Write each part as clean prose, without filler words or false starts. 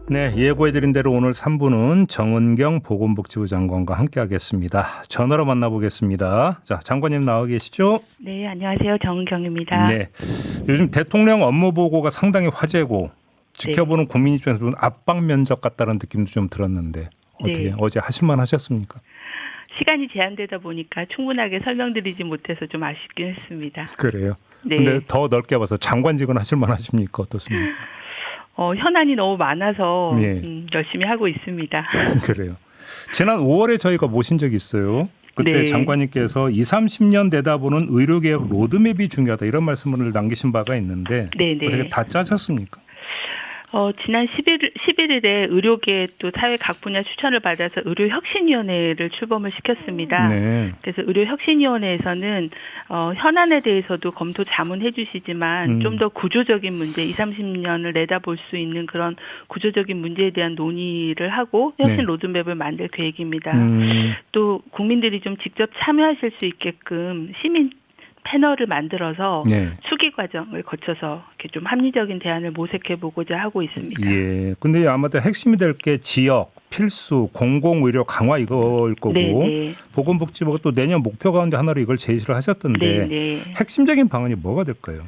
네, 예고해드린 대로 오늘 3부는 정은경 보건복지부 장관과 함께하겠습니다. 전화로 만나보겠습니다. 자, 장관님 나와 계시죠? 네, 안녕하세요. 정은경입니다. 네, 요즘 대통령 업무 보고가 상당히 화제고 지켜보는 네. 국민 입장에서는 압박 면접 같다는 느낌도 좀 들었는데 어떻게 네. 어제 하실만 하셨습니까? 시간이 제한되다 보니까 충분하게 설명드리지 못해서 좀 아쉽긴 했습니다. 그래요. 네. 근데 더 넓게 봐서 장관직은 하실만 하십니까? 어떻습니까? 현안이 너무 많아서 네. 열심히 하고 있습니다. 그래요. 지난 5월에 저희가 모신 적이 있어요. 그때 네. 장관님께서 20, 30년 내다보는 의료개혁 로드맵이 중요하다 이런 말씀을 남기신 바가 있는데 네네. 어떻게 다 짜셨습니까? 지난 11일에 의료계 또 사회 각 분야 추천을 받아서 의료혁신위원회를 출범을 시켰습니다. 네. 그래서 의료혁신위원회에서는 현안에 대해서도 검토 자문해 주시지만 좀 더 구조적인 문제, 20, 30년을 내다볼 수 있는 그런 구조적인 문제에 대한 논의를 하고 혁신 네. 로드맵을 만들 계획입니다. 음, 또 국민들이 좀 직접 참여하실 수 있게끔 시민 패널을 만들어서 네. 수기 과정을 거쳐서 이렇게 좀 합리적인 대안을 모색해 보고자 하고 있습니다. 예. 근데 아마도 핵심이 될 게 지역, 필수, 공공의료 강화 이거일 거고 네네. 보건복지부가 또 내년 목표 가운데 하나로 이걸 제시를 하셨던데 네네. 핵심적인 방안이 뭐가 될까요?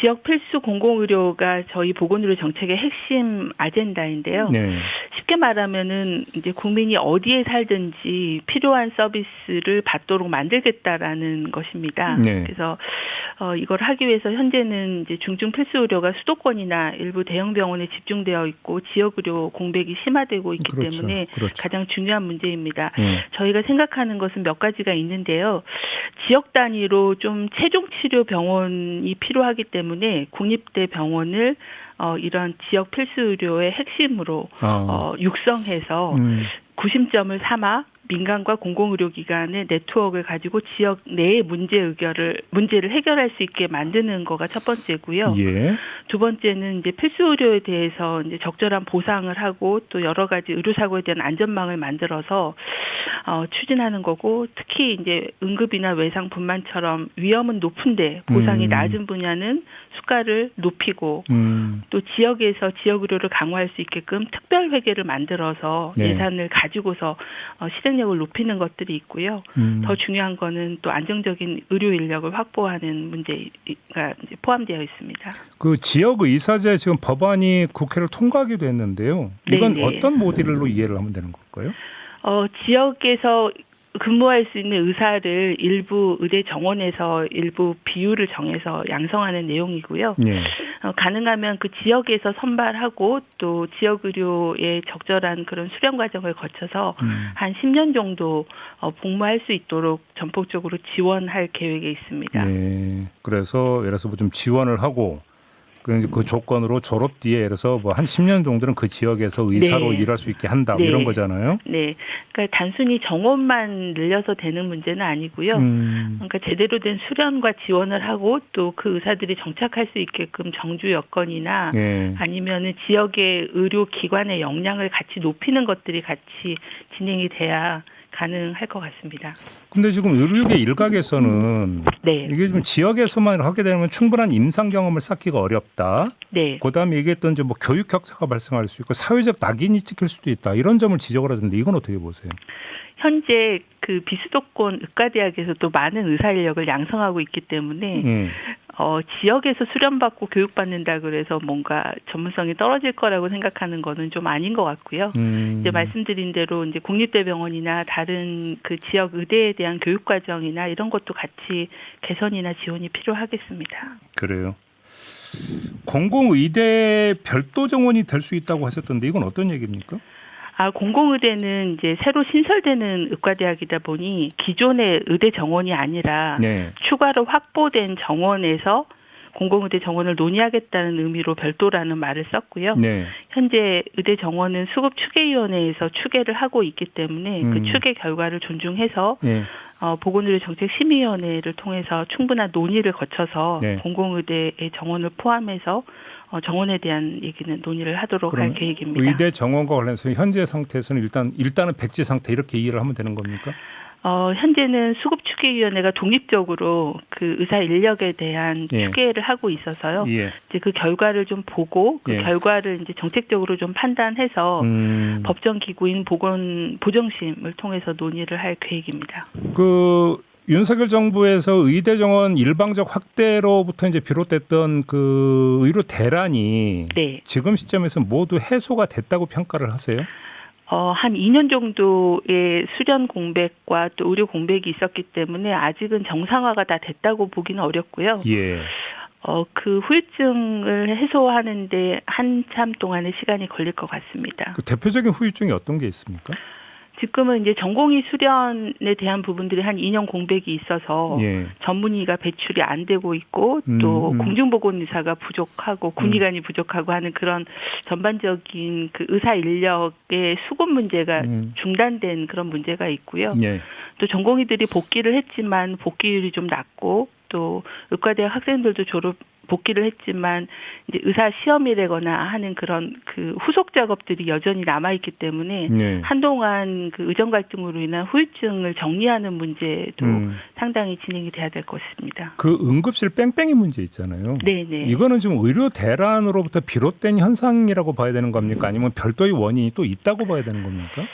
지역 필수 공공의료가 저희 보건의료 정책의 핵심 아젠다인데요. 네. 쉽게 말하면은 이제 국민이 어디에 살든지 필요한 서비스를 받도록 만들겠다라는 것입니다. 네. 그래서 이걸 하기 위해서 현재는 이제 중증 필수 의료가 수도권이나 일부 대형 병원에 집중되어 있고 지역 의료 공백이 심화되고 있기 그렇죠. 때문에 그렇죠. 가장 중요한 문제입니다. 네. 저희가 생각하는 것은 몇 가지가 있는데요. 지역 단위로 좀 최종 치료 병원이 필요하기 때문에 국립대 병원을 이런 지역 필수 의료의 핵심으로 육성해서 구심점을 삼아 민간과 공공의료기관의 네트워크를 가지고 지역 내의 문제를 해결할 수 있게 만드는 거가 첫 번째고요. 예. 두 번째는 이제 필수 의료에 대해서 이제 적절한 보상을 하고 또 여러 가지 의료 사고에 대한 안전망을 만들어서 추진하는 거고, 특히 이제 응급이나 외상분만처럼 위험은 높은데 보상이 낮은 분야는 수가를 높이고 또 지역에서 지역 의료를 강화할 수 있게끔 특별 회계를 만들어서 네. 예산을 가지고서 실행력을 높이는 것들이 있고요. 더 중요한 거는 또 안정적인 의료 인력을 확보하는 문제가 이제 포함되어 있습니다. 그 지역 의사제 지금 법안이 국회를 통과하기도 했는데요. 이건 네네. 어떤 모델로 이해를 하면 되는 걸까요? 지역에서 근무할 수 있는 의사를 일부 의대 정원에서 일부 비율을 정해서 양성하는 내용이고요. 네. 가능하면 그 지역에서 선발하고 또 지역 의료의 적절한 그런 수련 과정을 거쳐서 한 10년 정도 복무할 수 있도록 전폭적으로 지원할 계획에 있습니다. 네. 그래서 예를 들어서 좀 지원을 하고 그 조건으로 졸업 뒤에 예를 들어서 뭐 한 10년 정도는 그 지역에서 의사로 네. 일할 수 있게 한다 네. 이런 거잖아요. 네, 그러니까 단순히 정원만 늘려서 되는 문제는 아니고요. 그러니까 제대로 된 수련과 지원을 하고 또 그 의사들이 정착할 수 있게끔 정주 여건이나 네. 아니면은 지역의 의료 기관의 역량을 같이 높이는 것들이 같이 진행이 돼야 가능할 것 같습니다. 근데 지금 의료계 일각에서는 네, 이게 좀 지역에서만 하게 되면 충분한 임상 경험을 쌓기가 어렵다. 네. 그다음에 얘기했던 뭐 교육 격차가 발생할 수 있고 사회적 낙인이 찍힐 수도 있다. 이런 점을 지적을 하던데 이건 어떻게 보세요? 현재 그 비수도권 의과대학에서도 많은 의사 인력을 양성하고 있기 때문에 지역에서 수련받고 교육받는다 그래서 뭔가 전문성이 떨어질 거라고 생각하는 거는 좀 아닌 것 같고요. 이제 말씀드린 대로 이제 국립대병원이나 다른 그 지역 의대에 대한 교육 과정이나 이런 것도 같이 개선이나 지원이 필요하겠습니다. 그래요. 공공의대 별도 정원이 될 수 있다고 하셨던데 이건 어떤 얘기입니까? 공공의대는 이제 새로 신설되는 의과대학이다 보니 기존의 의대 정원이 아니라 네. 추가로 확보된 정원에서 공공의대 정원을 논의하겠다는 의미로 별도라는 말을 썼고요. 네. 현재 의대 정원은 수급추계위원회에서 추계를 하고 있기 때문에 그 추계 결과를 존중해서 네. 보건의료정책심의위원회를 통해서 충분한 논의를 거쳐서 네. 공공의대의 정원을 포함해서 정원에 대한 얘기는 논의를 하도록 할 계획입니다. 의대 정원과 관련해서 현재 상태에서는 일단은 백지 상태 이렇게 이해를 하면 되는 겁니까? 현재는 수급추계위원회가 독립적으로 그 의사 인력에 대한 예. 추계를 하고 있어서요. 예. 이제 그 결과를 좀 보고 그 예. 결과를 이제 정책적으로 좀 판단해서 법정 기구인 보정심을 통해서 논의를 할 계획입니다. 그 윤석열 정부에서 의대 정원 일방적 확대로부터 이제 비롯됐던 그 의료 대란이 네. 지금 시점에서 모두 해소가 됐다고 평가를 하세요? 한 2년 정도의 수련 공백과 또 의료 공백이 있었기 때문에 아직은 정상화가 다 됐다고 보기는 어렵고요. 예. 그 후유증을 해소하는데 한참 동안의 시간이 걸릴 것 같습니다. 그 대표적인 후유증이 어떤 게 있습니까? 지금은 이제 전공의 수련에 대한 부분들이 한 2년 공백이 있어서 예. 전문의가 배출이 안 되고 있고 또 공중보건의사가 부족하고 군의관이 부족하고 하는 그런 전반적인 그 의사 인력의 수급 문제가 중단된 그런 문제가 있고요. 예. 또 전공의들이 복귀를 했지만 복귀율이 좀 낮고 또 의과대학 학생들도 복귀를 했지만 이제 의사 시험이라거나 하는 그런 그 후속 작업들이 여전히 남아 있기 때문에 네. 한동안 그 의정 갈등으로 인한 후유증을 정리하는 문제도 상당히 진행이 돼야 될 것 같습니다. 그 응급실 뺑뺑이 문제 있잖아요. 네네. 이거는 지금 의료 대란으로부터 비롯된 현상이라고 봐야 되는 겁니까? 아니면 별도의 원인이 또 있다고 봐야 되는 겁니까?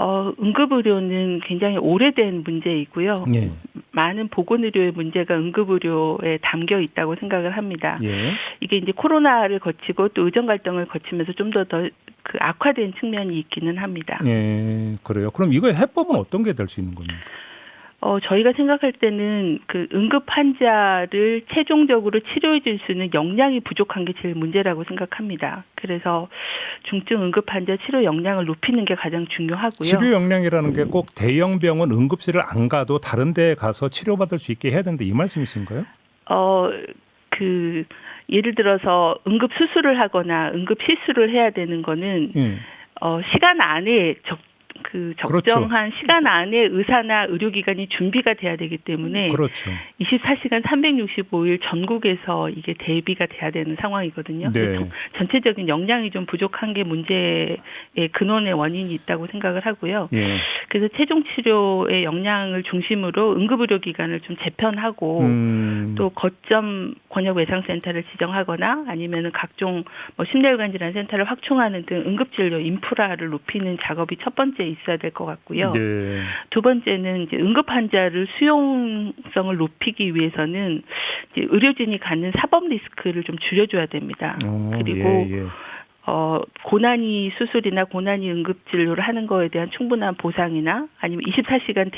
응급의료는 굉장히 오래된 문제이고요. 예. 많은 보건의료의 문제가 응급의료에 담겨 있다고 생각을 합니다. 예. 이게 이제 코로나를 거치고 또 의정 갈등을 거치면서 좀 더 그 악화된 측면이 있기는 합니다. 예, 그래요. 그럼 이거 해법은 어떤 게 될 수 있는 겁니까? 저희가 생각할 때는 그 응급 환자를 최종적으로 치료해 줄 수 있는 역량이 부족한 게 제일 문제라고 생각합니다. 그래서 중증 응급 환자 치료 역량을 높이는 게 가장 중요하고요. 치료 역량이라는 게 꼭 대형 병원 응급실을 안 가도 다른 데 가서 치료받을 수 있게 해야 되는데 이 말씀이신가요? 예를 들어서 응급 수술을 하거나 응급 시술을 해야 되는 거는 시간 안에 적정한 시간 안에 의사나 의료기관이 준비가 돼야 되기 때문에 그렇죠. 24시간 365일 전국에서 이게 대비가 돼야 되는 상황이거든요. 네. 전체적인 역량이 좀 부족한 게 문제의 근원의 원인이 있다고 생각을 하고요. 예. 그래서 최종 치료의 역량을 중심으로 응급의료기관을 좀 재편하고 또 거점 권역외상센터를 지정하거나 아니면은 각종 심내혈관 질환 센터를 확충하는 등 응급진료 인프라를 높이는 작업이 첫 번째 있어야 될 것 같고요. 네. 두 번째는 이제 응급 환자를 수용성을 높이기 위해서는 이제 의료진이 갖는 사법 리스크를 좀 줄여줘야 됩니다. 그리고 고난이 수술이나 고난이 응급진료를 하는 거에 대한 충분한 보상이나 아니면 24시간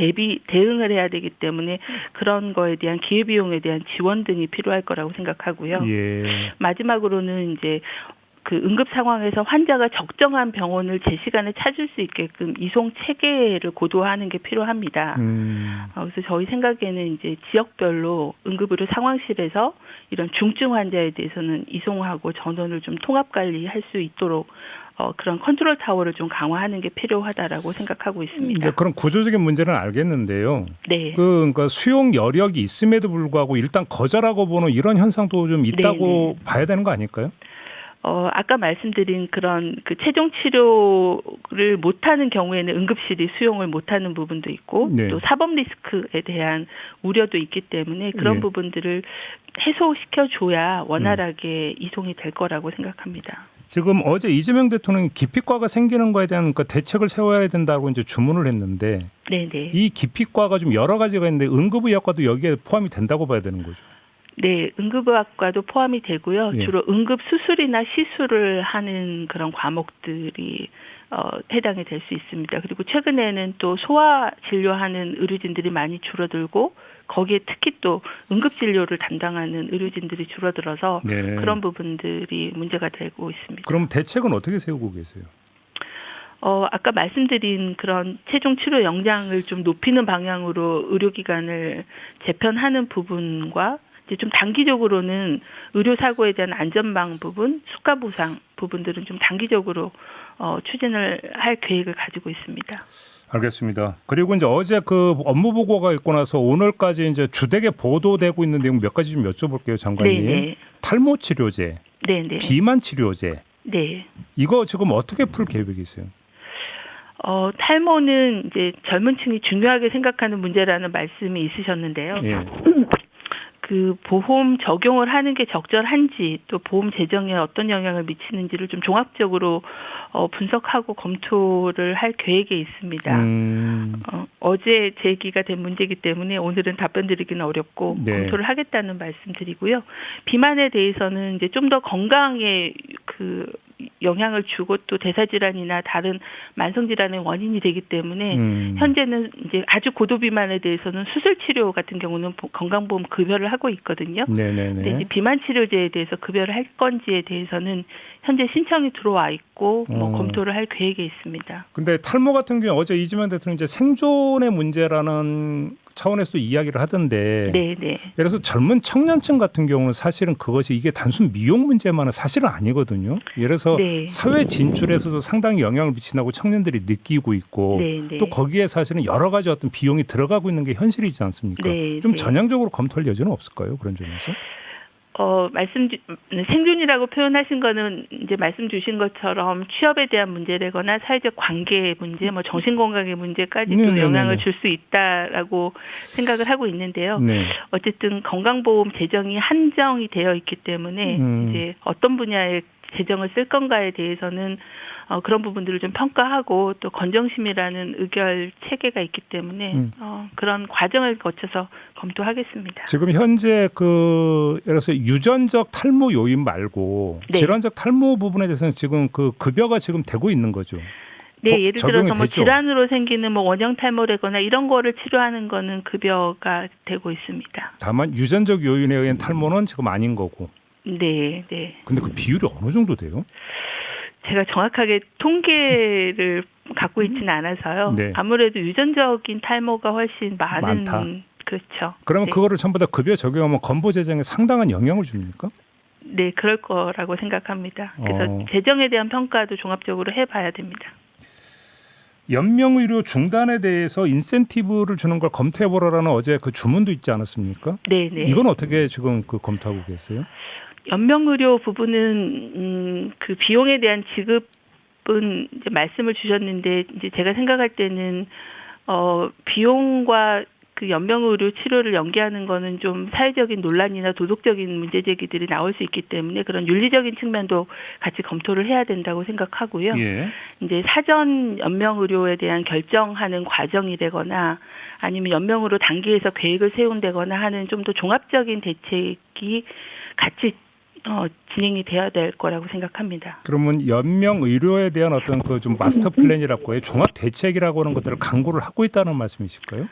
대응을 해야 되기 때문에 그런 거에 대한 기회비용에 대한 지원 등이 필요할 거라고 생각하고요. 예. 마지막으로는 이제 그 응급 상황에서 환자가 적정한 병원을 제 시간에 찾을 수 있게끔 이송 체계를 고도화하는 게 필요합니다. 그래서 저희 생각에는 이제 지역별로 응급의료 상황실에서 이런 중증 환자에 대해서는 이송하고 전원을 좀 통합 관리할 수 있도록 그런 컨트롤 타워를 좀 강화하는 게 필요하다라고 생각하고 있습니다. 이제 그런 구조적인 문제는 알겠는데요. 네. 그러니까 수용 여력이 있음에도 불구하고 일단 거절하고 보는 이런 현상도 좀 있다고 봐야 되는 거 아닐까요? 아까 말씀드린 그런 그 최종 치료를 못하는 경우에는 응급실이 수용을 못하는 부분도 있고 네. 또 사법 리스크에 대한 우려도 있기 때문에 그런 네. 부분들을 해소시켜줘야 원활하게 이송이 될 거라고 생각합니다. 지금 어제 이재명 대통령이 기피과가 생기는 거에 대한 그 대책을 세워야 된다고 이제 주문을 했는데 네네. 이 기피과가 좀 여러 가지가 있는데 응급의학과도 여기에 포함이 된다고 봐야 되는 거죠. 네, 응급의학과도 포함이 되고요. 예. 주로 응급 수술이나 시술을 하는 그런 과목들이 해당이 될 수 있습니다. 그리고 최근에는 또 소아 진료하는 의료진들이 많이 줄어들고 거기에 특히 또 응급 진료를 담당하는 의료진들이 줄어들어서 네. 그런 부분들이 문제가 되고 있습니다. 그럼 대책은 어떻게 세우고 계세요? 아까 말씀드린 그런 최종 치료 역량을 좀 높이는 방향으로 의료기관을 재편하는 부분과 이제 좀 단기적으로는 의료사고에 대한 안전망 부분, 수가보상 부분들은 좀 단기적으로 추진을 할 계획을 가지고 있습니다. 알겠습니다. 그리고 이제 어제 그 업무 보고가 있고 나서 오늘까지 이제 주되게 보도되고 있는 내용 몇 가지 좀 여쭤볼게요, 장관님. 네네. 탈모 치료제, 네네. 비만 치료제, 네. 이거 지금 어떻게 풀 계획이세요? 탈모는 이제 젊은 층이 중요하게 생각하는 문제라는 말씀이 있으셨는데요. 예. 그 보험 적용을 하는 게 적절한지 또 보험 재정에 어떤 영향을 미치는지를 좀 종합적으로 분석하고 검토를 할 계획에 있습니다. 어제 제기가 된 문제이기 때문에 오늘은 답변 드리기는 어렵고 네. 검토를 하겠다는 말씀드리고요. 비만에 대해서는 이제 좀 더 건강에 그 영향을 주고 또 대사질환이나 다른 만성질환의 원인이 되기 때문에 현재는 이제 아주 고도비만에 대해서는 수술 치료 같은 경우는 건강보험 급여를 하고 있거든요. 네네네. 근데 이제 비만 치료제에 대해서 급여를 할 건지에 대해서는 현재 신청이 들어와 있고 검토를 할 계획에 있습니다. 근데 탈모 같은 경우 어제 이재명 대통령이 이제 생존의 문제라는 차원에서 이야기를 하던데, 네네. 예를 들어서 젊은 청년층 같은 경우는 사실은 그것이 이게 단순 미용 문제만은 사실은 아니거든요. 예를 들어서 네. 사회 진출에서도 상당히 영향을 미친다고 청년들이 느끼고 있고, 네네. 또 거기에 사실은 여러 가지 어떤 비용이 들어가고 있는 게 현실이지 않습니까? 네, 좀 네. 전향적으로 검토할 여지는 없을까요? 그런 점에서? 생존이라고 표현하신 거는 이제 말씀 주신 것처럼 취업에 대한 문제라거나 사회적 관계 문제, 뭐 정신건강의 문제까지도 네네네네. 영향을 줄 수 있다라고 생각을 하고 있는데요. 네. 어쨌든 건강보험 재정이 한정이 되어 있기 때문에 이제 어떤 분야의 재정을 쓸 건가에 대해서는 그런 부분들을 좀 평가하고 또 건정심이라는 의결 체계가 있기 때문에 그런 과정을 거쳐서 검토하겠습니다. 지금 현재 예를 들어서 유전적 탈모 요인 말고 네. 질환적 탈모 부분에 대해서는 지금 그 급여가 지금 되고 있는 거죠. 네, 예를 적용이 들어서 뭐 되죠? 질환으로 생기는 뭐 원형 탈모라거나 이런 거를 치료하는 거는 급여가 되고 있습니다. 다만 유전적 요인에 의한 탈모는 지금 아닌 거고. 네, 네. 근데 그 비율이 어느 정도 돼요? 제가 정확하게 통계를 갖고 있지는 않아서요. 네. 아무래도 유전적인 탈모가 훨씬 많다. 그렇죠. 그러면 네. 그거를 전부 다 급여 적용하면 건보 재정에 상당한 영향을 줍니까? 네, 그럴 거라고 생각합니다. 그래서 어. 재정에 대한 평가도 종합적으로 해봐야 됩니다. 연명의료 중단에 대해서 인센티브를 주는 걸 검토해보라라는 어제 그 주문도 있지 않았습니까? 네, 네. 이건 어떻게 지금 검토하고 계세요? 연명의료 부분은 그 비용에 대한 지급은 이제 말씀을 주셨는데 이제 제가 생각할 때는 비용과 그 연명의료 치료를 연계하는 거는 좀 사회적인 논란이나 도덕적인 문제 제기들이 나올 수 있기 때문에 그런 윤리적인 측면도 같이 검토를 해야 된다고 생각하고요. 예. 이제 사전 연명의료에 대한 결정하는 과정이라거나 아니면 연명으로 단기에서 계획을 세운다거나 하는 좀 더 종합적인 대책이 같이 진행이 돼야 될 거라고 생각합니다. 그러면 연명 의료에 대한 어떤 그 좀 마스터 플랜이라고 해요. 종합 대책이라고 하는 것들을 강구를 하고 있다는 말씀이실까요?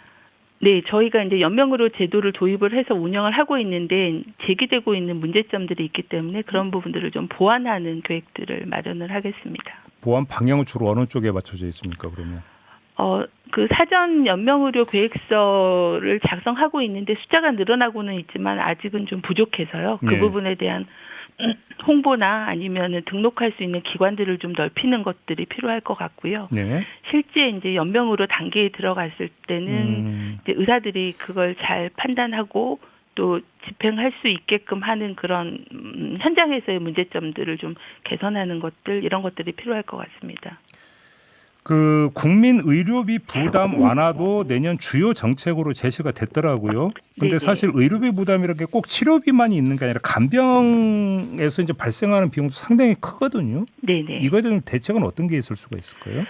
네, 저희가 이제 연명의료 제도를 도입을 해서 운영을 하고 있는데 제기되고 있는 문제점들이 있기 때문에 그런 부분들을 좀 보완하는 계획들을 마련을 하겠습니다. 보안 방향은 주로 어느 쪽에 맞춰져 있습니까? 그러면? 그 사전 연명의료 계획서를 작성하고 있는데 숫자가 늘어나고는 있지만 아직은 좀 부족해서요. 그 네. 부분에 대한 홍보나 아니면 등록할 수 있는 기관들을 좀 넓히는 것들이 필요할 것 같고요. 네. 실제 이제 연명으로 단계에 들어갔을 때는 이제 의사들이 그걸 잘 판단하고 또 집행할 수 있게끔 하는 그런 현장에서의 문제점들을 좀 개선하는 것들 이런 것들이 필요할 것 같습니다. 그 국민 의료비 부담 완화도 내년 주요 정책으로 제시가 됐더라고요. 근데 네네. 사실 의료비 부담이라는 게 꼭 치료비만이 있는 게 아니라 간병에서 이제 발생하는 비용도 상당히 크거든요. 네네. 이거에 대한 대책은 어떤 게 있을 수가 있을까요?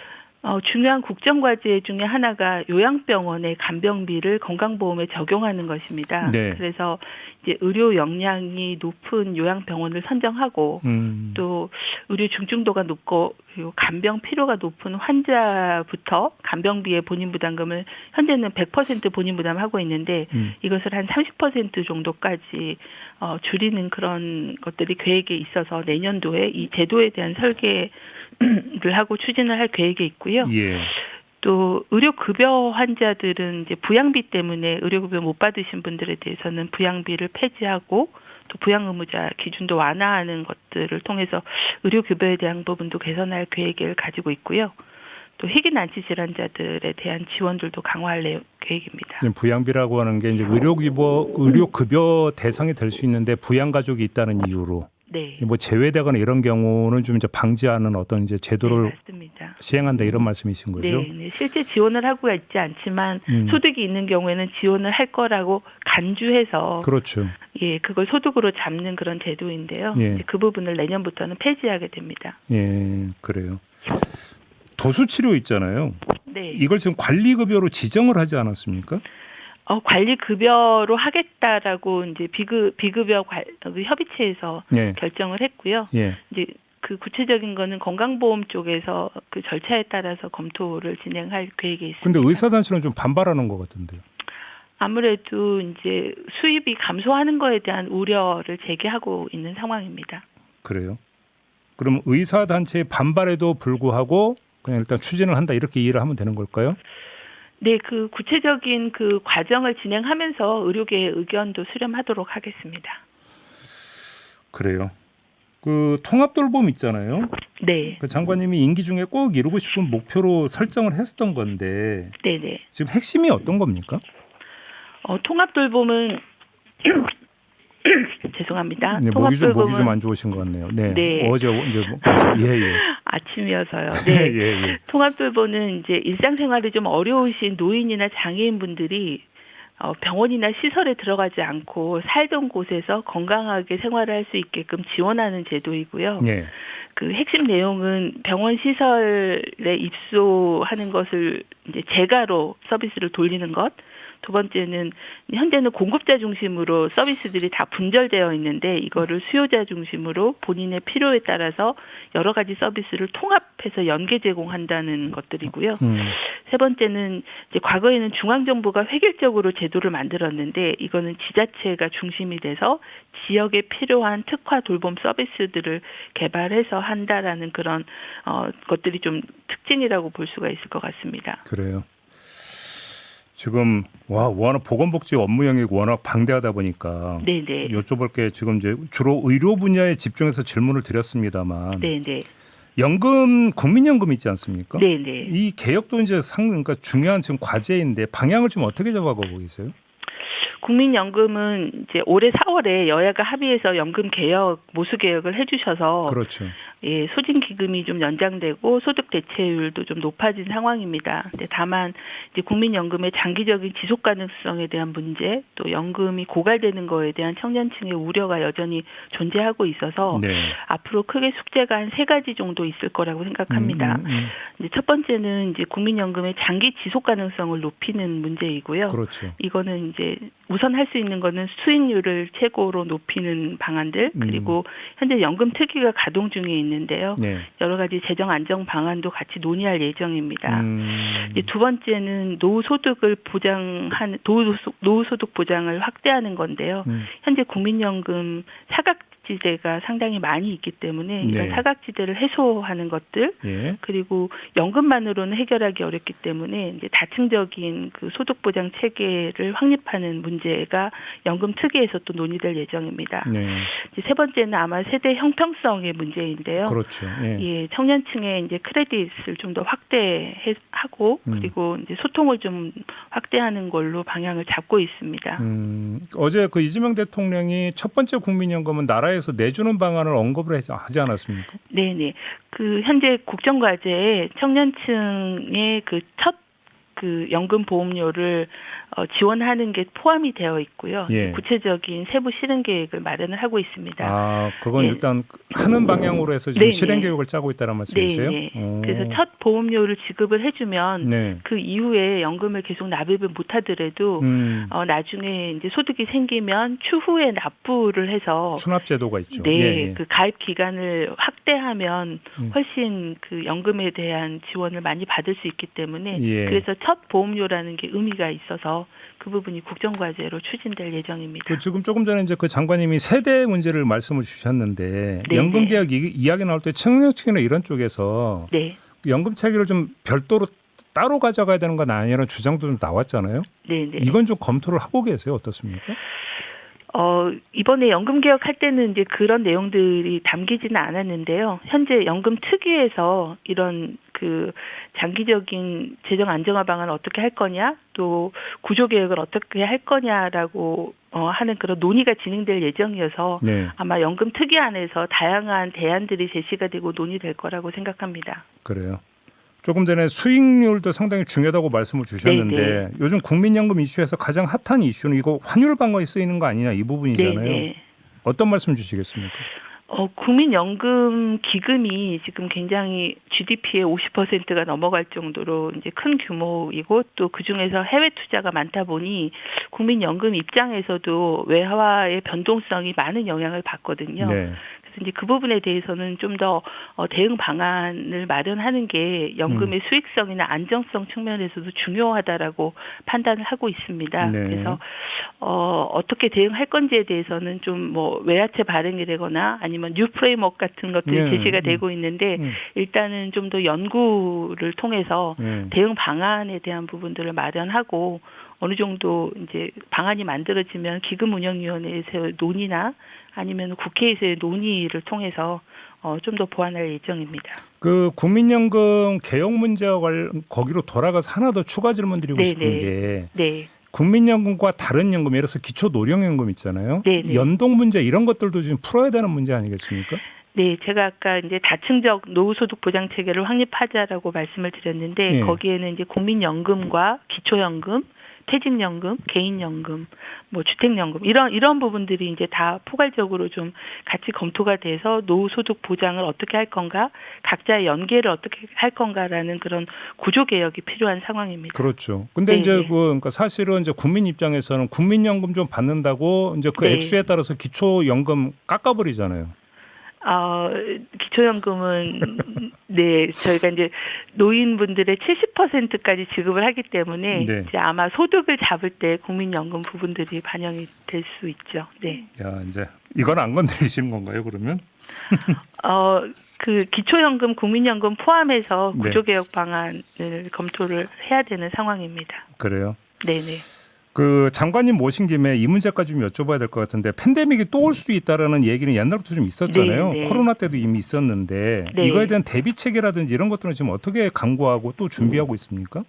중요한 국정과제 중에 하나가 요양병원의 간병비를 건강보험에 적용하는 것입니다. 네. 그래서 이제 의료 역량이 높은 요양병원을 선정하고 또 의료 중증도가 높고 그리고 간병 필요가 높은 환자부터 간병비의 본인 부담금을 현재는 100% 본인 부담하고 있는데 이것을 한 30% 정도까지 줄이는 그런 것들이 계획에 있어서 내년도에 이 제도에 대한 설계를 하고 추진을 할 계획에 있고요. 예. 또 의료급여 환자들은 이제 부양비 때문에 의료급여 못 받으신 분들에 대해서는 부양비를 폐지하고 또 부양의무자 기준도 완화하는 것들을 통해서 의료급여에 대한 부분도 개선할 계획을 가지고 있고요. 또 희귀난치 질환자들에 대한 지원들도 강화할 계획입니다. 부양비라고 하는 게 이제 의료급여 대상이 될 수 있는데 부양가족이 있다는 이유로 네. 뭐 제외되거나 이런 경우는 좀 이제 방지하는 어떤 이제 제도를 네, 맞습니다. 시행한다 이런 말씀이신 거죠? 네, 네. 실제 지원을 하고 있지 않지만 소득이 있는 경우에는 지원을 할 거라고 간주해서 그렇죠. 예, 그걸 소득으로 잡는 그런 제도인데요. 예. 이제 그 부분을 내년부터는 폐지하게 됩니다. 예, 그래요. 도수치료 있잖아요. 네. 이걸 지금 관리급여로 지정을 하지 않았습니까? 관리 급여로 하겠다라고 이제 비급여 그 협의체에서 예. 결정을 했고요. 예. 이제 그 구체적인 거는 건강보험 쪽에서 그 절차에 따라서 검토를 진행할 계획이 있습니다. 근데 의사단체는 좀 반발하는 것 같은데요. 아무래도 이제 수입이 감소하는 거에 대한 우려를 제기하고 있는 상황입니다. 그래요? 그럼 의사단체의 반발에도 불구하고 그냥 일단 추진을 한다 이렇게 이해를 하면 되는 걸까요? 네, 그 구체적인 그 과정을 진행하면서 의료계의 의견도 수렴하도록 하겠습니다. 그래요. 그 통합돌봄 있잖아요. 네, 그 장관님이 임기 중에 꼭 이루고 싶은 목표로 설정을 했었던 건데 네, 네. 지금 핵심이 어떤 겁니까? 통합돌봄은 죄송합니다. 네, 목이 좀 안 좋으신 것 같네요. 네. 네. 어제 이제 예. 아침이어서요. 네. 예. 통합돌봄은 이제 일상생활이 좀 어려우신 노인이나 장애인분들이 병원이나 시설에 들어가지 않고 살던 곳에서 건강하게 생활을 할 수 있게끔 지원하는 제도이고요. 예. 그 핵심 내용은 병원 시설에 입소하는 것을 이제 재가로 서비스를 돌리는 것. 두 번째는 현재는 공급자 중심으로 서비스들이 다 분절되어 있는데 이거를 수요자 중심으로 본인의 필요에 따라서 여러 가지 서비스를 통합해서 연계 제공한다는 것들이고요. 세 번째는 이제 과거에는 중앙정부가 획일적으로 제도를 만들었는데 이거는 지자체가 중심이 돼서 지역에 필요한 특화 돌봄 서비스들을 개발해서 한다라는 그런 것들이 좀 특징이라고 볼 수가 있을 것 같습니다. 그래요. 지금 워낙 보건복지 업무 영역이 워낙 방대하다 보니까 네네. 여쭤볼 게 지금 이제 주로 의료 분야에 집중해서 질문을 드렸습니다만 네네. 연금 국민연금 있지 않습니까? 네네. 이 개혁도 이제 그러니까 중요한 지금 과제인데 방향을 좀 어떻게 잡아가고 계세요? 국민연금은 이제 올해 4월에 여야가 합의해서 연금 개혁, 모수 개혁을 해주셔서 그렇죠. 예, 소진 기금이 좀 연장되고 소득 대체율도 좀 높아진 상황입니다. 근데 다만 이제 국민연금의 장기적인 지속 가능성에 대한 문제, 또 연금이 고갈되는 거에 대한 청년층의 우려가 여전히 존재하고 있어서 네. 앞으로 크게 숙제가 한 3가지 정도 있을 거라고 생각합니다. 이제 첫 번째는 이제 국민연금의 장기 지속 가능성을 높이는 문제이고요. 그렇죠. 이거는 이제 우선 할 수 있는 거는 수익률을 최고로 높이는 방안들 그리고 현재 연금 특위가 가동 중에 있는데요. 네. 여러 가지 재정 안정 방안도 같이 논의할 예정입니다. 이제 두 번째는 노후소득을 보장하는 노후소득 보장을 확대하는 건데요. 현재 국민연금 사각지대가 상당히 많이 있기 때문에 이런 네. 사각지대를 해소하는 것들 예. 그리고 연금만으로는 해결하기 어렵기 때문에 이제 다층적인 그 소득 보장 체계를 확립하는 문제가 연금 특위에서 또 논의될 예정입니다. 네. 이제 세 번째는 아마 세대 형평성의 문제인데요. 그렇죠. 예. 예, 청년층의 이제 크레딧을 좀 더 확대하고 그리고 이제 소통을 좀 확대하는 걸로 방향을 잡고 있습니다. 어제 그 이재명 대통령이 첫 번째 국민연금은 나라에서 내주는 방안을 언급을 하지 않았습니까? 네네. 그 현재 국정과제에 청년층의 그 첫 그 연금 보험료를 지원하는 게 포함이 되어 있고요. 예. 구체적인 세부 실행 계획을 마련을 하고 있습니다. 아, 그건 예. 일단 하는 방향으로 해서 지금 네네. 실행 계획을 짜고 있다는 말씀이세요? 네. 그래서 첫 보험료를 지급을 해주면 네. 그 이후에 연금을 계속 납입을 못하더라도 나중에 이제 소득이 생기면 추후에 납부를 해서 수납 제도가 있죠. 네, 예. 그 가입 기간을 확대하면 훨씬 그 연금에 대한 지원을 많이 받을 수 있기 때문에 예. 그래서 첫 보험료라는 게 의미가 있어서 그 부분이 국정과제로 추진될 예정입니다. 그 지금 조금 전에 이제 그 장관님이 세대 문제를 말씀을 주셨는데 네네. 연금 개혁 이야기 나올 때 청년층이나 이런 쪽에서 네, 연금 체계를 좀 별도로 따로 가져가야 되는 건 아니라는 주장도 좀 나왔잖아요. 네, 네. 이건 좀 검토를 하고 계세요. 어떻습니까? 이번에 연금 개혁할 때는 이제 그런 내용들이 담기지는 않았는데요. 현재 연금 특위에서 이런 그 장기적인 재정 안정화 방안을 어떻게 할 거냐, 또 구조 개혁을 어떻게 할 거냐라고 하는 그런 논의가 진행될 예정이어서 네. 아마 연금 특위 안에서 다양한 대안들이 제시가 되고 논의될 거라고 생각합니다. 그래요. 조금 전에 수익률도 상당히 중요하다고 말씀을 주셨는데 네네. 요즘 국민연금 이슈에서 가장 핫한 이슈는 이거 환율 방어에 쓰이는 거 아니냐 이 부분이잖아요. 네네. 어떤 말씀 주시겠습니까? 국민연금 기금이 지금 굉장히 GDP의 50%가 넘어갈 정도로 이제 큰 규모이고 또 그중에서 해외 투자가 많다 보니 국민연금 입장에서도 외화의 변동성이 많은 영향을 받거든요. 네. 그래서 이제 그 부분에 대해서는 좀 더 대응 방안을 마련하는 게 연금의 수익성이나 안정성 측면에서도 중요하다라고 판단을 하고 있습니다. 네. 그래서 어떻게 대응할 건지에 대해서는 좀 뭐 외화채 발행이 되거나 아니면 뉴 프레임워크 같은 것들이 네. 제시가 되고 있는데 일단은 좀 더 연구를 통해서 대응 방안에 대한 부분들을 마련하고 어느 정도 이제 방안이 만들어지면 기금운영위원회에서의 논의나 아니면 국회에서의 논의를 통해서 좀 더 보완할 예정입니다. 그 국민연금 개혁 문제와 거기로 돌아가서 하나 더 추가 질문 드리고 싶은 게 네. 국민연금과 다른 연금, 예를 들어서 기초노령연금 있잖아요. 네네. 연동 문제 이런 것들도 좀 풀어야 되는 문제 아니겠습니까? 네, 제가 아까 이제 다층적 노후소득 보장 체계를 확립하자라고 말씀을 드렸는데 네. 거기에는 이제 국민연금과 기초연금, 퇴직연금, 개인연금, 뭐 주택연금 이런 부분들이 이제 다 포괄적으로 좀 같이 검토가 돼서 노후소득 보장을 어떻게 할 건가, 각자의 연계를 어떻게 할 건가라는 그런 구조 개혁이 필요한 상황입니다. 그렇죠. 근데 네네. 이제 그러니까 사실은 이제 국민 입장에서는 국민연금 좀 받는다고 이제 그 네. 액수에 따라서 기초연금 깎아버리잖아요. 기초연금은 네, 저희가 이제 노인분들의 70%까지 지급을 하기 때문에 네. 이제 아마 소득을 잡을 때 국민연금 부분들이 반영이 될 수 있죠. 네. 야, 이제 이건 안 건드리시는 건가요, 그러면? 그 기초연금, 국민연금 포함해서 네. 구조개혁 방안을 검토를 해야 되는 상황입니다. 그래요. 네네. 그 장관님 모신 김에 이 문제까지 좀 여쭤봐야 될 것 같은데 팬데믹이 또 올 수도 있다라는 얘기는 옛날부터 좀 있었잖아요. 네, 네. 코로나 때도 이미 있었는데 네. 이거에 대한 대비 체계라든지 이런 것들은 지금 어떻게 강구하고 또 준비하고 있습니까?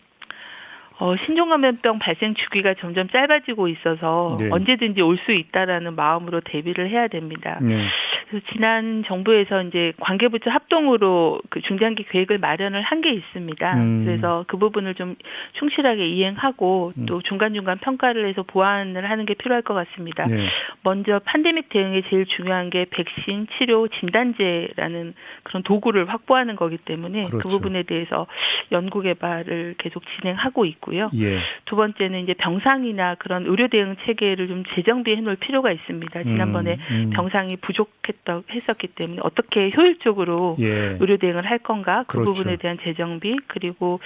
신종감염병 발생 주기가 점점 짧아지고 있어서 네. 언제든지 올 수 있다라는 마음으로 대비를 해야 됩니다. 네. 그래서 지난 정부에서 이제 관계부처 합동으로 그 중장기 계획을 마련을 한 게 있습니다. 그래서 그 부분을 좀 충실하게 이행하고 또 중간중간 평가를 해서 보완을 하는 게 필요할 것 같습니다. 네. 먼저 팬데믹 대응에 제일 중요한 게 백신, 치료, 진단제라는 그런 도구를 확보하는 거기 때문에 그렇죠. 그 부분에 대해서 연구 개발을 계속 진행하고 있고요. 예. 두 번째는 이제 병상이나 그런 의료 대응 체계를 좀 재정비해 놓을 필요가 있습니다. 지난번에 병상이 부족했었기 때문에 어떻게 효율적으로 예. 의료 대응을 할 건가 그 그렇죠. 부분에 대한 재정비 그리고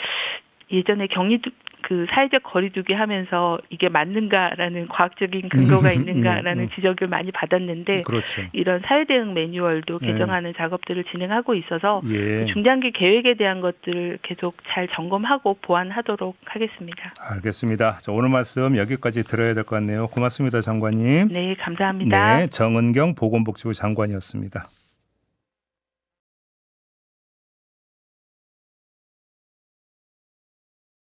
예전에 그 사회적 거리두기 하면서 이게 맞는가라는 과학적인 근거가 있는가라는 지적을 많이 받았는데 그렇죠. 이런 사회 대응 매뉴얼도 네. 개정하는 작업들을 진행하고 있어서 예. 중장기 계획에 대한 것들을 계속 잘 점검하고 보완하도록 하겠습니다. 알겠습니다. 자, 오늘 말씀 여기까지 들어야 될 것 같네요. 고맙습니다, 장관님. 네, 감사합니다. 네, 정은경 보건복지부 장관이었습니다.